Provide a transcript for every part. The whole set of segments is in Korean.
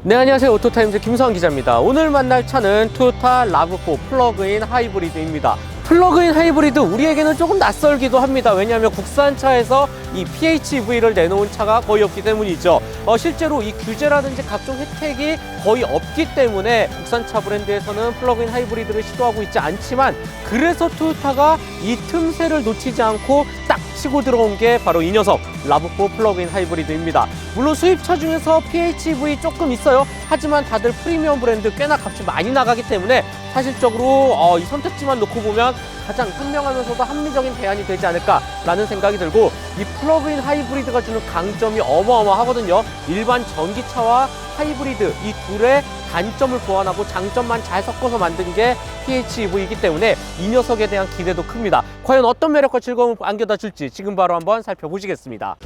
네, 안녕하세요. 오토타임즈 김수환 기자입니다. 오늘 만날 차는 토요타 라브4 플러그인 하이브리드입니다. 플러그인 하이브리드 우리에게는 조금 낯설기도 합니다. 왜냐하면 국산차에서 이 PHEV를 내놓은 차가 거의 없기 때문이죠. 실제로 이 규제라든지 각종 혜택이 거의 없기 때문에 국산차 브랜드에서는 플러그인 하이브리드를 시도하고 있지 않지만, 그래서 토요타가 이 틈새를 놓치지 않고 딱 치고 들어온 게 바로 이 녀석 라브4 플러그인 하이브리드입니다. 물론 수입차 중에서 PHEV 조금 있어요. 하지만 다들 프리미엄 브랜드 꽤나 값이 많이 나가기 때문에 사실적으로 이 선택지만 놓고 보면 가장 현명하면서도 합리적인 대안이 되지 않을까라는 생각이 들고, 이 플러그인 하이브리드가 주는 강점이 어마어마하거든요. 일반 전기차와 하이브리드 이 둘의 단점을 보완하고 장점만 잘 섞어서 만든 게 PHEV이기 때문에 이 녀석에 대한 기대도 큽니다. 과연 어떤 매력과 즐거움을 안겨다 줄지 지금 바로 한번 살펴보시겠습니다.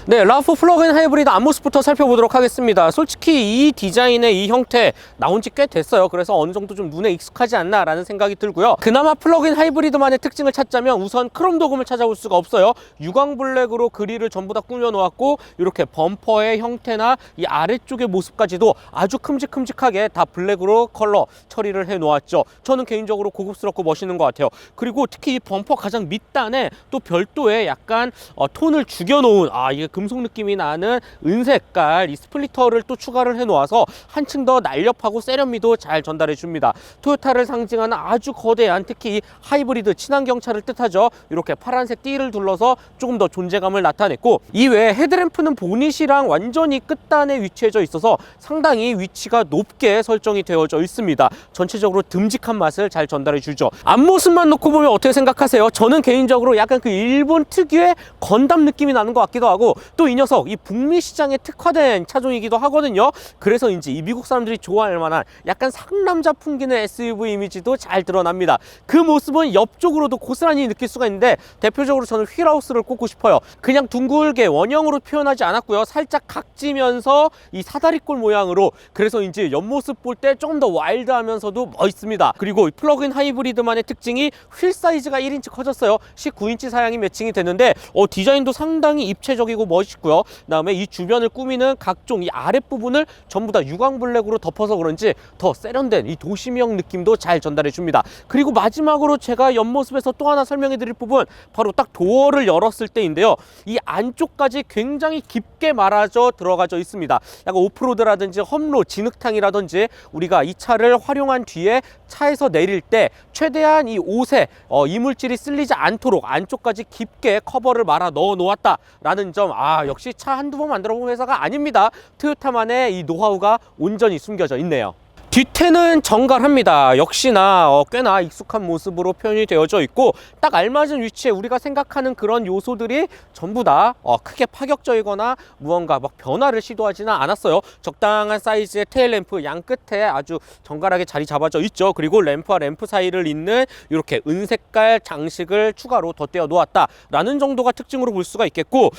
네, 라브4 플러그인 하이브리드 앞모습부터 살펴보도록 하겠습니다. 솔직히 이 디자인의 이 형태 나온 지 꽤 됐어요. 그래서 어느 정도 좀 눈에 익숙하지 않나 라는 생각이 들고요. 그나마 플러그인 하이브리드만의 특징을 찾자면 우선 크롬 도금을 찾아볼 수가 없어요. 유광 블랙으로 그릴을 전부 다 꾸며 놓았고, 이렇게 범퍼의 형태나 이 아래쪽의 모습까지도 아주 큼직큼직하게 다 블랙으로 컬러 처리를 해 놓았죠. 저는 개인적으로 고급스럽고 멋있는 것 같아요. 그리고 특히 이 범퍼 가장 밑단에 또 별도의 약간 톤을 죽여 놓은, 이게 금속 느낌이 나는 은색깔 이 스플리터를 또 추가를 해 놓아서 한층 더 날렵하고 세련미도 잘 전달해 줍니다. 토요타를 상징하는 아주 거대한, 특히 이 하이브리드 친환경차를 뜻하죠. 이렇게 파란색 띠를 둘러서 조금 더 존재감을 나타냈고, 이외에 헤드램프는 보닛이랑 완전히 끝단에 위치해져 있어서 상당히 위치가 높게 설정이 되어져 있습니다. 전체적으로 듬직한 맛을 잘 전달해 주죠. 앞모습만 놓고 보면 어떻게 생각하세요? 저는 개인적으로 약간 그 일본 특유의 건담 느낌이 나는 것 같기도 하고, 또 이 녀석 이 북미 시장에 특화된 차종이기도 하거든요. 그래서인지 이 미국 사람들이 좋아할 만한 약간 상남자 풍기는 SUV 이미지도 잘 드러납니다. 그 모습은 옆쪽으로도 고스란히 느낄 수가 있는데, 대표적으로 저는 휠하우스를 꼽고 싶어요. 그냥 둥글게 원형으로 표현하지 않았고요. 살짝 각지면서 이 사다리꼴 모양으로, 그래서인지 옆모습 볼 때 조금 더 와일드하면서도 멋있습니다. 그리고 이 플러그인 하이브리드만의 특징이 휠 사이즈가 1인치 커졌어요. 19인치 사양이 매칭이 되는데 디자인도 상당히 입체적이고 멋있고요. 그다음에 이 주변을 꾸미는 각종 이 아랫부분을 전부 다 유광 블랙으로 덮어서 그런지 더 세련된 이 도시명 느낌도 잘 전달해 줍니다. 그리고 마지막으로 제가 옆모습에서 또 하나 설명해 드릴 부분, 바로 딱 도어를 열었을 때인데요. 이 안쪽까지 굉장히 깊게 말아져 들어가져 있습니다. 약간 오프로드라든지 험로, 진흙탕이라든지 우리가 이 차를 활용한 뒤에 차에서 내릴 때 최대한 이 옷에 이물질이 쓸리지 않도록 안쪽까지 깊게 커버를 말아 넣어 놓았다라는 점, 역시 차 한두 번 만들어 본 회사가 아닙니다. 토요타만의 이 노하우가 온전히 숨겨져 있네요. 뒤태는 정갈합니다. 역시나 꽤나 익숙한 모습으로 표현이 되어져 있고, 딱 알맞은 위치에 우리가 생각하는 그런 요소들이 전부 다 크게 파격적이거나 무언가 막 변화를 시도하지는 않았어요. 적당한 사이즈의 테일램프 양 끝에 아주 정갈하게 자리 잡아져 있죠. 그리고 램프와 램프 사이를 잇는 이렇게 은색깔 장식을 추가로 덧대어 놓았다라는 정도가 특징으로 볼 수가 있겠고,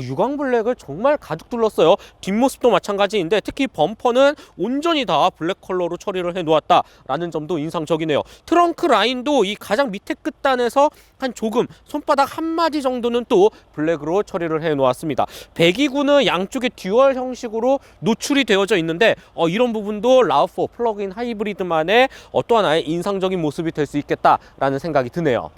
유광 블랙을 정말 가득 둘렀어요. 뒷모습도 마찬가지인데 특히 범퍼는 온전히 다 블랙 컬러 로 처리를 해 놓았다라는 점도 인상적이네요. 트렁크 라인도 이 가장 밑에 끝단에서 한 조금 손바닥 한 마디 정도는 또 블랙으로 처리를 해 놓았습니다. 배기구는 양쪽에 듀얼 형식으로 노출이 되어져 있는데 이런 부분도 라브4 플러그인 하이브리드만의 또 하나의 인상적인 모습이 될 수 있겠다라는 생각이 드네요.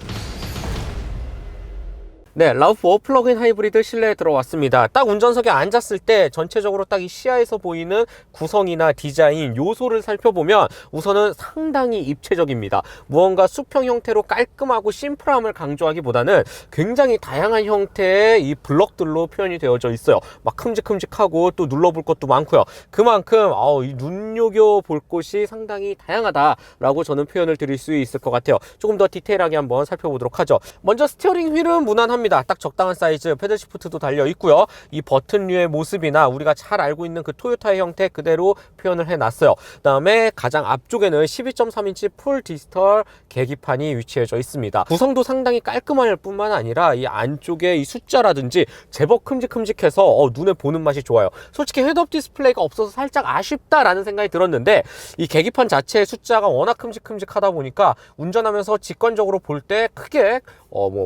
네, 라브4 플러그인 하이브리드 실내에 들어왔습니다. 딱 운전석에 앉았을 때 전체적으로 딱 이 시야에서 보이는 구성이나 디자인 요소를 살펴보면 우선은 상당히 입체적입니다. 무언가 수평 형태로 깔끔하고 심플함을 강조하기보다는 굉장히 다양한 형태의 이 블럭들로 표현이 되어져 있어요. 막 큼직큼직하고 또 눌러볼 것도 많고요. 그만큼 이 눈여겨볼 곳이 상당히 다양하다라고 저는 표현을 드릴 수 있을 것 같아요. 조금 더 디테일하게 한번 살펴보도록 하죠. 먼저 스티어링 휠은 무난합니다. 딱 적당한 사이즈, 패들 시프트도 달려 있고요. 이 버튼류의 모습이나 우리가 잘 알고 있는 그 토요타의 형태 그대로 표현을 해놨어요. 그 다음에 가장 앞쪽에는 12.3인치 풀 디지털 계기판이 위치해져 있습니다. 구성도 상당히 깔끔할 뿐만 아니라 이 안쪽에 이 숫자라든지 제법 큼직큼직해서 눈에 보는 맛이 좋아요. 솔직히 헤드업 디스플레이가 없어서 살짝 아쉽다라는 생각이 들었는데, 이 계기판 자체의 숫자가 워낙 큼직큼직하다 보니까 운전하면서 직관적으로 볼 때 크게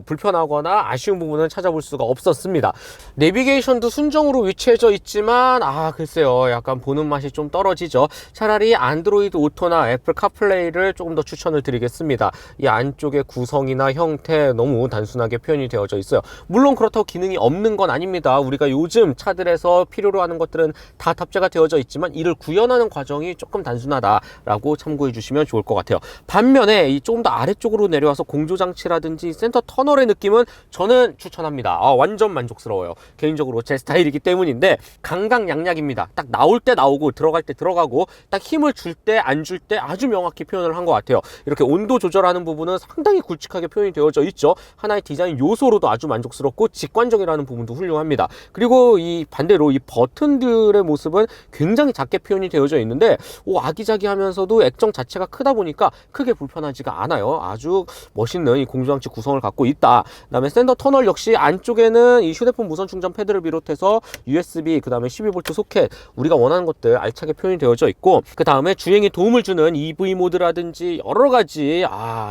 불편하거나 아쉬운 아쉬운 부분은 찾아볼 수가 없었습니다. 내비게이션도 순정으로 위치해져 있지만 글쎄요, 약간 보는 맛이 좀 떨어지죠. 차라리 안드로이드 오토나 애플 카플레이를 조금 더 추천을 드리겠습니다. 이 안쪽의 구성이나 형태 너무 단순하게 표현이 되어져 있어요. 물론 그렇다고 기능이 없는 건 아닙니다. 우리가 요즘 차들에서 필요로 하는 것들은 다 탑재가 되어져 있지만 이를 구현하는 과정이 조금 단순하다라고 참고해 주시면 좋을 것 같아요. 반면에 이 조금 더 아래쪽으로 내려와서 공조장치라든지 센터 터널의 느낌은 저는 추천합니다. 완전 만족스러워요. 개인적으로 제 스타일이기 때문인데 강강약약입니다. 딱 나올 때 나오고 들어갈 때 들어가고 딱 힘을 줄 때 안 줄 때 아주 명확히 표현을 한 것 같아요. 이렇게 온도 조절하는 부분은 상당히 굵직하게 표현이 되어져 있죠. 하나의 디자인 요소로도 아주 만족스럽고 직관적이라는 부분도 훌륭합니다. 그리고 이 반대로 이 버튼들의 모습은 굉장히 작게 표현이 되어져 있는데 아기자기하면서도 액정 자체가 크다 보니까 크게 불편하지가 않아요. 아주 멋있는 이 공조장치 구성을 갖고 있다. 그 다음에 센터 터널 역시 안쪽에는 이 휴대폰 무선 충전 패드를 비롯해서 USB, 그 다음에 12V 소켓, 우리가 원하는 것들 알차게 표현이 되어져 있고, 그 다음에 주행에 도움을 주는 EV 모드라든지 여러 가지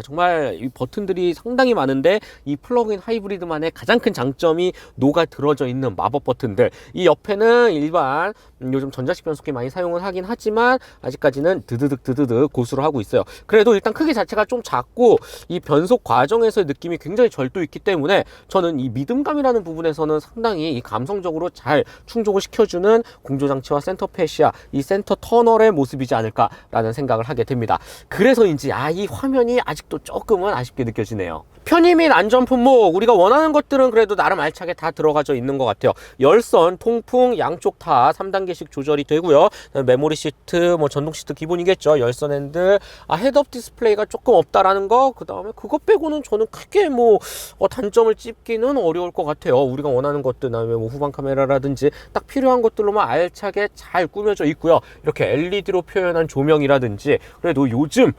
정말 이 버튼들이 상당히 많은데 이 플러그인 하이브리드만의 가장 큰 장점이 녹아 들어져 있는 마법 버튼들. 이 옆에는 일반 요즘 전자식 변속기 많이 사용을 하긴 하지만 아직까지는 드드득 고수를 하고 있어요. 그래도 일단 크기 자체가 좀 작고 이 변속 과정에서의 느낌이 굉장히 절도 있기 때문에 저는 이 믿음감이라는 부분에서는 상당히 이 감성적으로 잘 충족을 시켜주는 공조장치와 센터 패시아, 이 센터 터널의 모습이지 않을까라는 생각을 하게 됩니다. 그래서인지 이 화면이 아직도 조금은 아쉽게 느껴지네요. 편의 및 안전 품목, 우리가 원하는 것들은 그래도 나름 알차게 다 들어가져 있는 것 같아요. 열선, 통풍, 양쪽 다 3단계씩 조절이 되고요. 메모리 시트, 전동 시트 기본이겠죠. 열선 핸들, 헤드업 디스플레이가 조금 없다라는 거, 그 다음에 그것 빼고는 저는 크게 단점을 찝기는 어려울 것 같아요. 우리가 원하는 것들, 그다음에 후방 카메라라든지 딱 필요한 것들로만 알차게 잘 꾸며져 있고요. 이렇게 LED로 표현한 조명이라든지, 그래도 요즘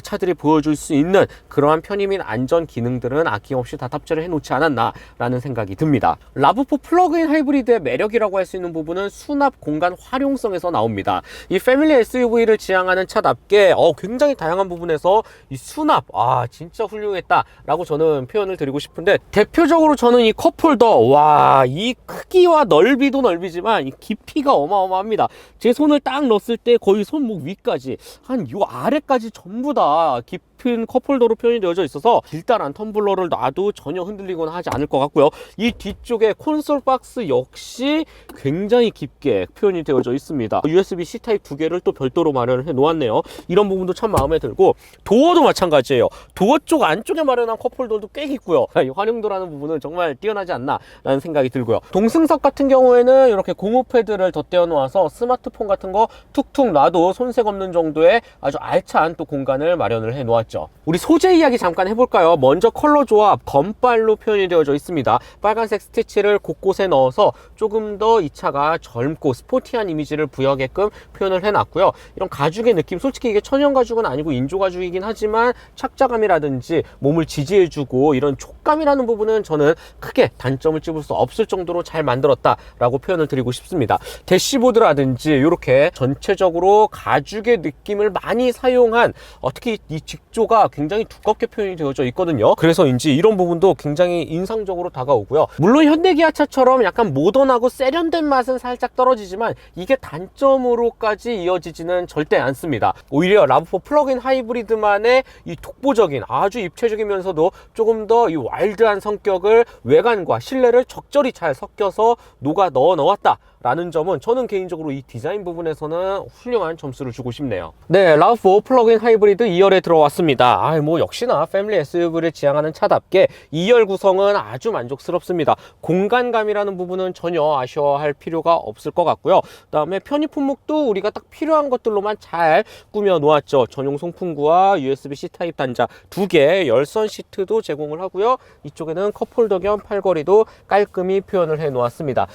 차들이 보여줄 수 있는 그러한 편의 및 안전 기능들은 아낌없이 다 탑재를 해놓지 않았나 라는 생각이 듭니다. 라브4 플러그인 하이브리드의 매력이라고 할 수 있는 부분은 수납 공간 활용성에서 나옵니다. 이 패밀리 SUV를 지향하는 차답게 굉장히 다양한 부분에서 이 수납 진짜 훌륭했다 라고 저는 표현을 드리고 싶은데, 대표적으로 저는 이 컵홀더, 이 크기와 넓이도 넓이지만 이 깊이가 어마어마합니다. 제 손을 딱 넣었을 때 거의 손목 위까지, 한 요 아래까지 전부 다 깊은 컵홀더로 표현이 되어져 있어서 길다란 텀블러를 놔도 전혀 흔들리거나 하지 않을 것 같고요. 이 뒤쪽에 콘솔 박스 역시 굉장히 깊게 표현이 되어져 있습니다. USB-C 타입 두 개를 또 별도로 마련을 해 놓았네요. 이런 부분도 참 마음에 들고, 도어도 마찬가지예요. 도어 쪽 안쪽에 마련한 컵홀더도 꽤 깊고요. 이 활용도라는 부분은 정말 뛰어나지 않나 라는 생각이 들고요. 동승석 같은 경우에는 이렇게 고무 패드를 덧대어 놓아서 스마트폰 같은 거 툭툭 놔도 손색 없는 정도의 아주 알찬 또 공간을 마련을 해 놓았죠. 우리 소재 이야기 잠깐 해볼까요? 먼저 컬러 조합, 검빨로 표현이 되어져 있습니다. 빨간색 스티치를 곳곳에 넣어서 조금 더 이 차가 젊고 스포티한 이미지를 부여하게끔 표현을 해놨고요. 이런 가죽의 느낌, 솔직히 이게 천연 가죽은 아니고 인조 가죽이긴 하지만 착자감이라든지 몸을 지지해주고 이런 촉감이라는 부분은 저는 크게 단점을 찝을 수 없을 정도로 잘 만들었다라고 표현을 드리고 싶습니다. 대시보드라든지 이렇게 전체적으로 가죽의 느낌을 많이 사용한, 특히 이 직조가 굉장히 두껍게 표현이 되어져 있거든요. 그래서인지 이런 부분도 굉장히 인상적으로 다가오고요. 물론 현대기아차처럼 약간 모던하고 세련된 맛은 살짝 떨어지지만 이게 단점으로까지 이어지지는 절대 않습니다. 오히려 라브4 플러그인 하이브리드만의 이 독보적인, 아주 입체적이면서도 조금 더 이 와일드한 성격을 외관과 실내를 적절히 잘 섞여서 녹아 넣어 놓았다 라는 점은 저는 개인적으로 이 디자인 부분에서는 훌륭한 점수를 주고 싶네요. 네, 라브4 플러그인 하이브리드 2열에 들어왔습니다. 역시나 패밀리 SUV를 지향하는 차답게 2열 구성은 아주 만족스럽습니다. 공간감이라는 부분은 전혀 아쉬워할 필요가 없을 것 같고요. 그 다음에 편의 품목도 우리가 딱 필요한 것들로만 잘 꾸며 놓았죠. 전용 송풍구와 USB-C 타입 단자 2개, 열선 시트도 제공을 하고요. 이쪽에는 컵홀더 겸 팔걸이도 깔끔히 표현을 해 놓았습니다.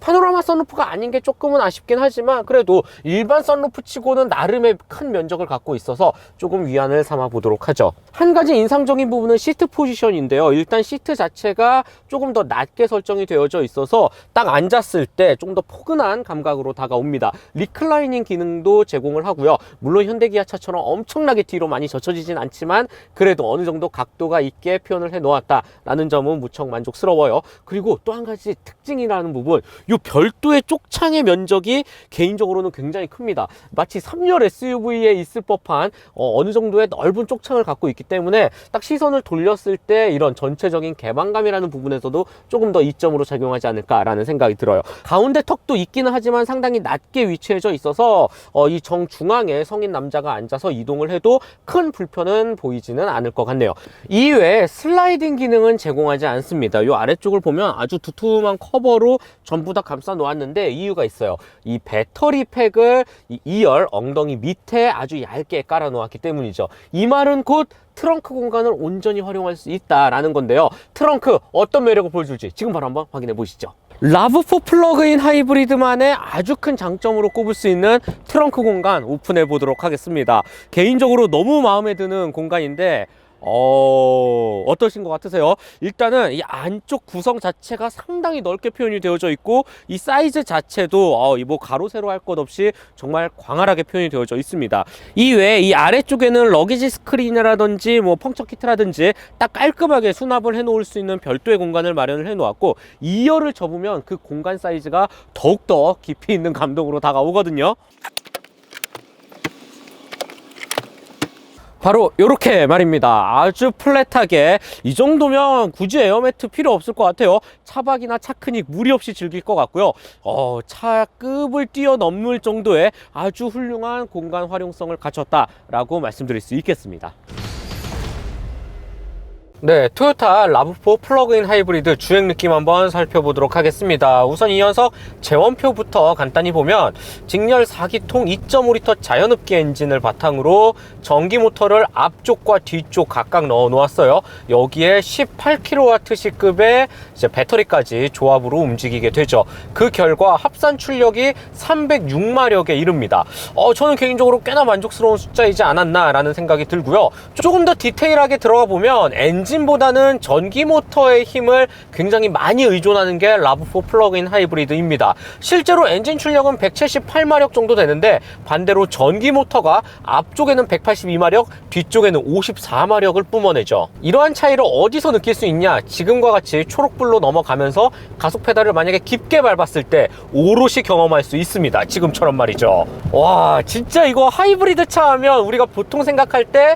파노라마 선루프가 아닌 게 조금은 아쉽긴 하지만 그래도 일반 선루프 치고는 나름의 큰 면적을 갖고 있어서 조금 위안을 삼아 보도록 하죠. 한 가지 인상적인 부분은 시트 포지션인데요. 일단 시트 자체가 조금 더 낮게 설정이 되어져 있어서 딱 앉았을 때 좀 더 포근한 감각으로 다가옵니다. 리클라이닝 기능도 제공을 하고요. 물론 현대기아차처럼 엄청나게 뒤로 많이 젖혀지진 않지만 그래도 어느 정도 각도가 있게 표현을 해 놓았다라는 점은 무척 만족스러워요. 그리고 또 한 가지 특징이라는 부분, 이 별도의 쪽창의 면적이 개인적으로는 굉장히 큽니다. 마치 3열 SUV에 있을 법한 어느 정도의 넓은 쪽창을 갖고 있기 때문에 딱 시선을 돌렸을 때 이런 전체적인 개방감이라는 부분에서도 조금 더 이점으로 작용하지 않을까라는 생각이 들어요. 가운데 턱도 있기는 하지만 상당히 낮게 위치해져 있어서 이 정중앙에 성인 남자가 앉아서 이동을 해도 큰 불편은 보이지는 않을 것 같네요. 이외에 슬라이딩 기능은 제공하지 않습니다. 이 아래쪽을 보면 아주 두툼한 커버로 전부 다 감싸 놓았는데 이유가 있어요. 이 배터리 팩을 이 2열 엉덩이 밑에 아주 얇게 깔아 놓았기 때문이죠. 이 말은 곧 트렁크 공간을 온전히 활용할 수 있다라는 건데요. 트렁크 어떤 매력을 보여줄지 지금 바로 한번 확인해 보시죠. RAV4 플러그인 하이브리드만의 아주 큰 장점으로 꼽을 수 있는 트렁크 공간 오픈해 보도록 하겠습니다. 개인적으로 너무 마음에 드는 공간인데 어떠신 것 같으세요? 일단은 이 안쪽 구성 자체가 상당히 넓게 표현이 되어져 있고 이 사이즈 자체도 뭐 가로 세로 할 것 없이 정말 광활하게 표현이 되어져 있습니다. 이외에 이 아래쪽에는 러기지 스크린이라든지 뭐 펑처 키트라든지 딱 깔끔하게 수납을 해 놓을 수 있는 별도의 공간을 마련을 해 놓았고 2열을 접으면 그 공간 사이즈가 더욱더 깊이 있는 감동으로 다가오거든요. 바로 이렇게 말입니다. 아주 플랫하게, 이 정도면 굳이 에어매트 필요 없을 것 같아요. 차박이나 차크닉 무리 없이 즐길 것 같고요. 차급을 뛰어넘을 정도의 아주 훌륭한 공간 활용성을 갖췄다라고 말씀드릴 수 있겠습니다. 네, 토요타 RAV4 플러그인 하이브리드 주행 느낌 한번 살펴보도록 하겠습니다. 우선 이 녀석 재원표부터 간단히 보면 직렬 4기통 2.5L 자연흡기 엔진을 바탕으로 전기 모터를 앞쪽과 뒤쪽 각각 넣어 놓았어요. 여기에 18kWh급의 이제 배터리까지 조합으로 움직이게 되죠. 그 결과 합산 출력이 306마력에 이릅니다. 저는 개인적으로 꽤나 만족스러운 숫자이지 않았나 라는 생각이 들고요. 조금 더 디테일하게 들어가 보면 엔진보다는 전기 모터의 힘을 굉장히 많이 의존하는 게 RAV4 플러그인 하이브리드입니다. 실제로 엔진 출력은 178마력 정도 되는데 반대로 전기 모터가 앞쪽에는 182마력, 뒤쪽에는 54마력을 뿜어내죠. 이러한 차이를 어디서 느낄 수 있냐? 지금과 같이 초록불로 넘어가면서 가속 페달을 만약에 깊게 밟았을 때 오롯이 경험할 수 있습니다. 지금처럼 말이죠. 와, 진짜 이거 하이브리드 차 하면 우리가 보통 생각할 때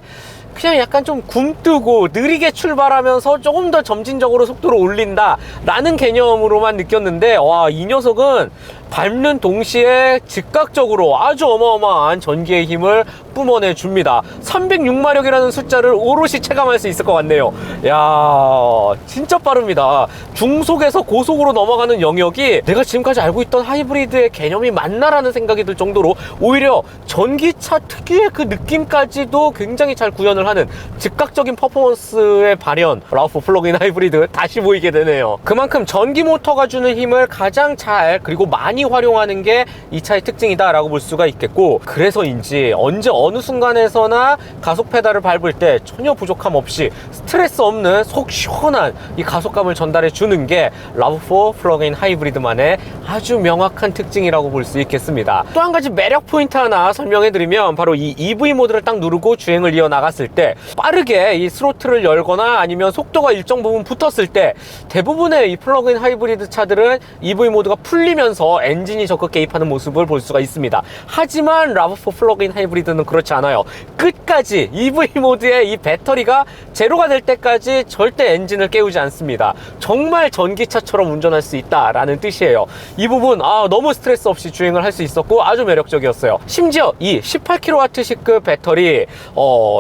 그냥 약간 좀 굼뜨고 느리게 출발하면서 조금 더 점진적으로 속도를 올린다 라는 개념으로만 느꼈는데, 와, 이 녀석은 밟는 동시에 즉각적으로 아주 어마어마한 전기의 힘을 뿜어내 줍니다. 306마력이라는 숫자를 오롯이 체감할 수 있을 것 같네요. 야, 진짜 빠릅니다. 중속에서 고속으로 넘어가는 영역이 내가 지금까지 알고 있던 하이브리드의 개념이 맞나라는 생각이 들 정도로 오히려 전기차 특유의 그 느낌까지도 굉장히 잘 구현을 하는 즉각적인 퍼포먼스의 발현, RAV4 플러그인 하이브리드 다시 보이게 되네요. 그만큼 전기 모터가 주는 힘을 가장 잘 그리고 많이 활용하는 게 이 차의 특징이다 라고 볼 수가 있겠고, 그래서인지 언제 어느 순간에서나 가속 페달을 밟을 때 전혀 부족함 없이 스트레스 없는 속 시원한 이 가속감을 전달해 주는 게 RAV4 플러그인 하이브리드만의 아주 명확한 특징이라고 볼 수 있겠습니다. 또 한 가지 매력 포인트 하나 설명해 드리면 바로 이 EV 모드를 딱 누르고 주행을 이어나갔을 때 빠르게 이 스로틀을 열거나 아니면 속도가 일정 부분 붙었을 때 대부분의 이 플러그인 하이브리드 차들은 EV 모드가 풀리면서 엔진이 적극 개입하는 모습을 볼 수가 있습니다. 하지만 RAV4 플러그인 하이브리드는 그렇지 않아요. 끝까지 EV 모드의 이 배터리가 제로가 될 때까지 절대 엔진을 깨우지 않습니다. 정말 전기차처럼 운전할 수 있다라는 뜻이에요. 이 부분 너무 스트레스 없이 주행을 할 수 있었고 아주 매력적이었어요. 심지어 이 18kWh급 배터리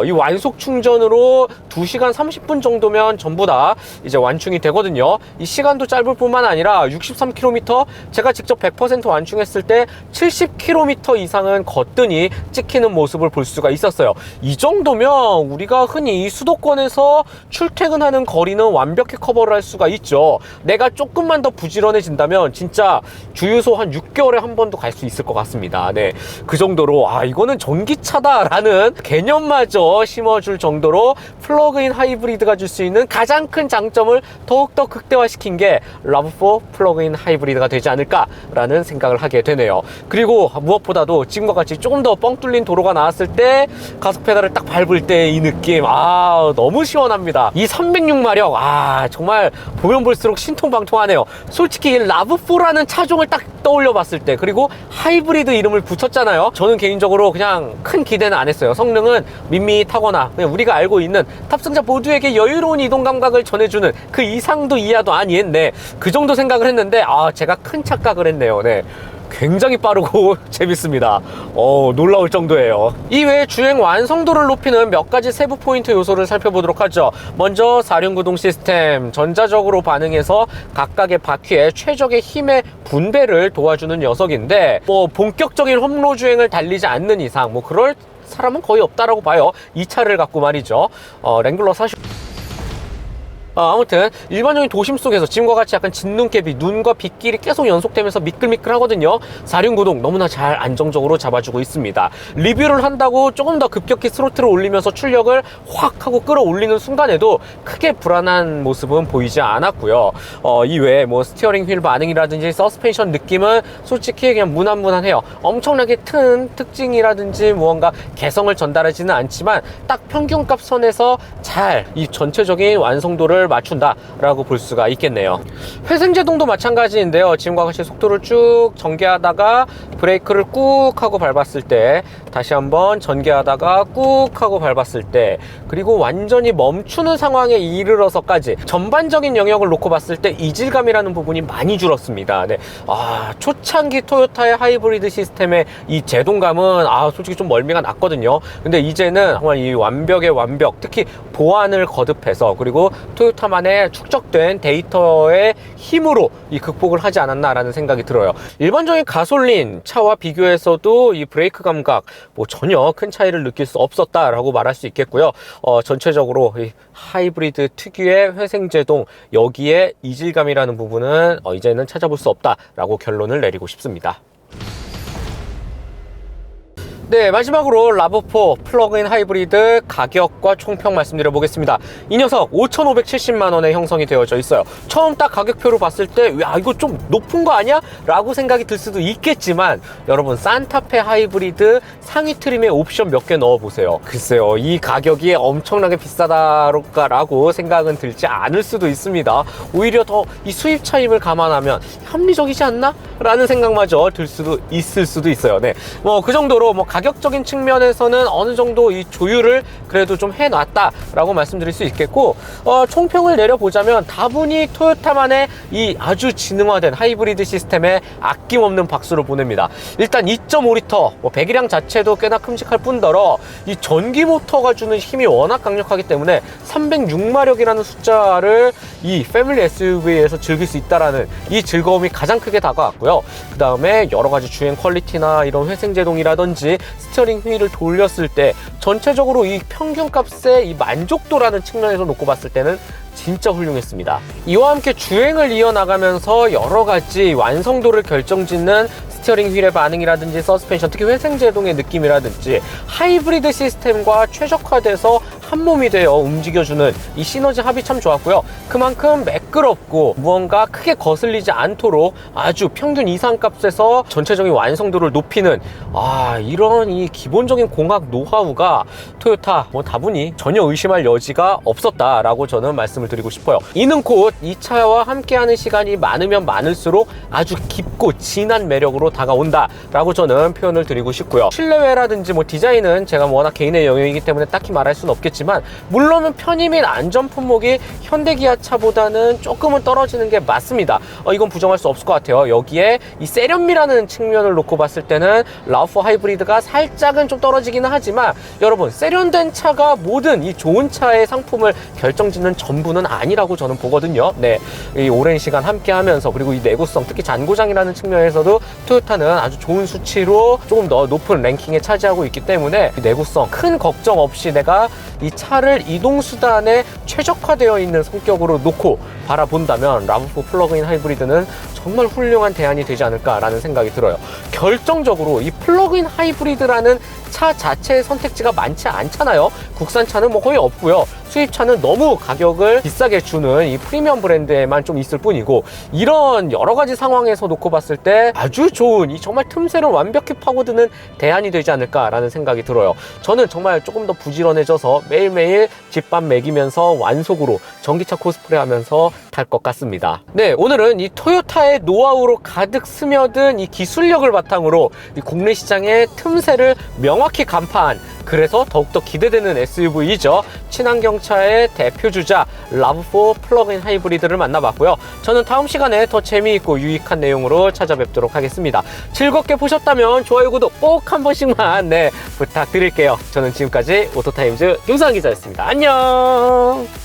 이 완속 충전으로 2시간 30분 정도면 전부 다 이제 완충이 되거든요. 이 시간도 짧을 뿐만 아니라 63km, 제가 직접 100% 완충했을 때 70km 이상은 거뜬히 찍히는 모습을 볼 수가 있었어요. 이 정도면 우리가 흔히 수도권에서 출퇴근하는 거리는 완벽히 커버를 할 수가 있죠. 내가 조금만 더 부지런해진다면 진짜 주유소 한 6개월에 한 번도 갈 수 있을 것 같습니다. 네, 그 정도로 이거는 전기차다라는 개념마저 심어줄 정도로 플러그인 하이브리드가 줄 수 있는 가장 큰 장점을 더욱더 극대화시킨 게 RAV4 플러그인 하이브리드가 되지 않을까라는 생각을 하게 되네요. 그리고 무엇보다도 지금과 같이 조금 더 뻥 뚫린 도로가 나왔을 때 가속 페달을 딱 밟을 때 이 느낌 너무 시원합니다. 이 306마력 정말 보면 볼수록 신통방통하네요. 솔직히 RAV4라는 차종을 딱 떠올려 봤을 때, 그리고 하이브리드 이름을 붙였잖아요. 저는 개인적으로 그냥 큰 기대는 안 했어요. 성능은 밋밋하거나 그냥 우리가 알고 있는 탑승자 모두에게 여유로운 이동 감각을 전해주는 그 이상도 이하도 아니었네, 그 정도 생각을 했는데 제가 큰 착각을 했네요. 네, 굉장히 빠르고 재밌습니다. 놀라울 정도예요. 이외에 주행 완성도를 높이는 몇 가지 세부 포인트 요소를 살펴보도록 하죠. 먼저 사륜구동 시스템, 전자적으로 반응해서 각각의 바퀴의 최적의 힘의 분배를 도와주는 녀석인데, 본격적인 험로 주행을 달리지 않는 이상 그럴 사람은 거의 없다라고 봐요. 이 차를 갖고 말이죠. 랭글러 아무튼 일반적인 도심 속에서 지금과 같이 약간 진눈깨비, 눈과 빗길이 계속 연속되면서 미끌미끌하거든요. 사륜구동 너무나 잘 안정적으로 잡아주고 있습니다. 리뷰를 한다고 조금 더 급격히 스로틀을 올리면서 출력을 확 하고 끌어올리는 순간에도 크게 불안한 모습은 보이지 않았고요. 이외에 스티어링 휠 반응이라든지 서스펜션 느낌은 솔직히 그냥 무난무난해요. 엄청나게 튼 특징이라든지 무언가 개성을 전달하지는 않지만 딱 평균값 선에서 잘 이 전체적인 완성도를 맞춘다라고 볼 수가 있겠네요. 회생제동도 마찬가지인데요. 지금과 같이 속도를 쭉 전개하다가 브레이크를 꾹 하고 밟았을 때, 다시 한번 전개하다가 꾹 하고 밟았을 때, 그리고 완전히 멈추는 상황에 이르러서까지 전반적인 영역을 놓고 봤을 때 이질감이라는 부분이 많이 줄었습니다. 네. 초창기 토요타의 하이브리드 시스템의 이 제동감은 솔직히 좀 멀미가 났거든요. 근데 이제는 정말 이 완벽의 완벽, 특히 보안을 거듭해서, 그리고 토요타만의 축적된 데이터의 힘으로 이 극복을 하지 않았나라는 생각이 들어요. 일반적인 가솔린 차와 비교해서도 이 브레이크 감각 전혀 큰 차이를 느낄 수 없었다라고 말할 수 있겠고요. 전체적으로 이 하이브리드 특유의 회생제동, 여기에 이질감이라는 부분은 이제는 찾아볼 수 없다라고 결론을 내리고 싶습니다. 네, 마지막으로 RAV4 플러그인 하이브리드 가격과 총평 말씀드려 보겠습니다. 이 녀석 5,570만원에 형성이 되어져 있어요. 처음 딱 가격표로 봤을 때 이거 좀 높은 거 아니야? 라고 생각이 들 수도 있겠지만, 여러분 산타페 하이브리드 상위 트림에 옵션 몇 개 넣어보세요. 글쎄요, 이 가격이 엄청나게 비싸다라고 생각은 들지 않을 수도 있습니다. 오히려 더 이 수입 차임을 감안하면 합리적이지 않나? 라는 생각마저 들 수도 있을 수도 있어요. 네, 그 정도로 가격적인 측면에서는 어느 정도 이 조율을 그래도 좀 해놨다라고 말씀드릴 수 있겠고, 총평을 내려보자면 다분히 토요타만의 이 아주 지능화된 하이브리드 시스템에 아낌없는 박수를 보냅니다. 일단 2.5리터 배기량 자체도 꽤나 큼직할 뿐더러 이 전기 모터가 주는 힘이 워낙 강력하기 때문에 306마력이라는 숫자를 이 패밀리 SUV에서 즐길 수 있다라는 이 즐거움이 가장 크게 다가왔고요. 그 다음에 여러가지 주행 퀄리티나 이런 회생제동이라든지 스티어링 휠을 돌렸을 때 전체적으로 이 평균값의 이 만족도라는 측면에서 놓고 봤을 때는 진짜 훌륭했습니다. 이와 함께 주행을 이어나가면서 여러가지 완성도를 결정짓는 스티어링 휠의 반응이라든지 서스펜션, 특히 회생제동의 느낌이라든지 하이브리드 시스템과 최적화돼서 한몸이 되어 움직여주는 이 시너지 합이 참 좋았고요. 그만큼 매끄럽고 무언가 크게 거슬리지 않도록 아주 평균 이상값에서 전체적인 완성도를 높이는 이런 이 기본적인 공학 노하우가 토요타 다분히 전혀 의심할 여지가 없었다라고 저는 말씀을 드리고 싶어요. 이는 곧 이 차와 함께하는 시간이 많으면 많을수록 아주 깊고 진한 매력으로 다가온다라고 저는 표현을 드리고 싶고요. 실내외라든지 디자인은 제가 워낙 개인의 영역이기 때문에 딱히 말할 수는 없겠지만, 하지만 물론 편의 및 안전 품목이 현대기아차보다는 조금은 떨어지는 게 맞습니다. 이건 부정할 수 없을 것 같아요. 여기에 이 세련미라는 측면을 놓고 봤을 때는 RAV4 하이브리드가 살짝은 좀 떨어지기는 하지만 여러분, 세련된 차가 모든 이 좋은 차의 상품을 결정짓는 전부는 아니라고 저는 보거든요. 네, 이 오랜 시간 함께 하면서, 그리고 이 내구성, 특히 잔고장이라는 측면에서도 토요타는 아주 좋은 수치로 조금 더 높은 랭킹에 차지하고 있기 때문에 내구성 큰 걱정 없이 내가 이 차를 이동수단에 최적화되어 있는 성격으로 놓고 바라본다면 RAV4 플러그인 하이브리드는 정말 훌륭한 대안이 되지 않을까라는 생각이 들어요. 결정적으로 이 플러그인 하이브리드라는 차 자체의 선택지가 많지 않잖아요. 국산차는 뭐 거의 없고요. 수입차는 너무 가격을 비싸게 주는 이 프리미엄 브랜드에만 좀 있을 뿐이고, 이런 여러 가지 상황에서 놓고 봤을 때 아주 좋은, 이 정말 틈새를 완벽히 파고드는 대안이 되지 않을까라는 생각이 들어요. 저는 정말 조금 더 부지런해져서 매일매일 집밥 먹이면서 완속으로 전기차 코스프레 하면서 탈 것 같습니다. 네, 오늘은 이 토요타의 노하우로 가득 스며든 이 기술력을 바탕으로 이 국내 시장의 틈새를 명확히 간파한, 그래서 더욱더 기대되는 SUV이죠. 친환경차의 대표주자 RAV4 플러그인 하이브리드를 만나봤고요. 저는 다음 시간에 더 재미있고 유익한 내용으로 찾아뵙도록 하겠습니다. 즐겁게 보셨다면 좋아요, 구독 꼭 한 번씩만 부탁드릴게요. 저는 지금까지 오토타임즈 김수환 기자였습니다. 안녕.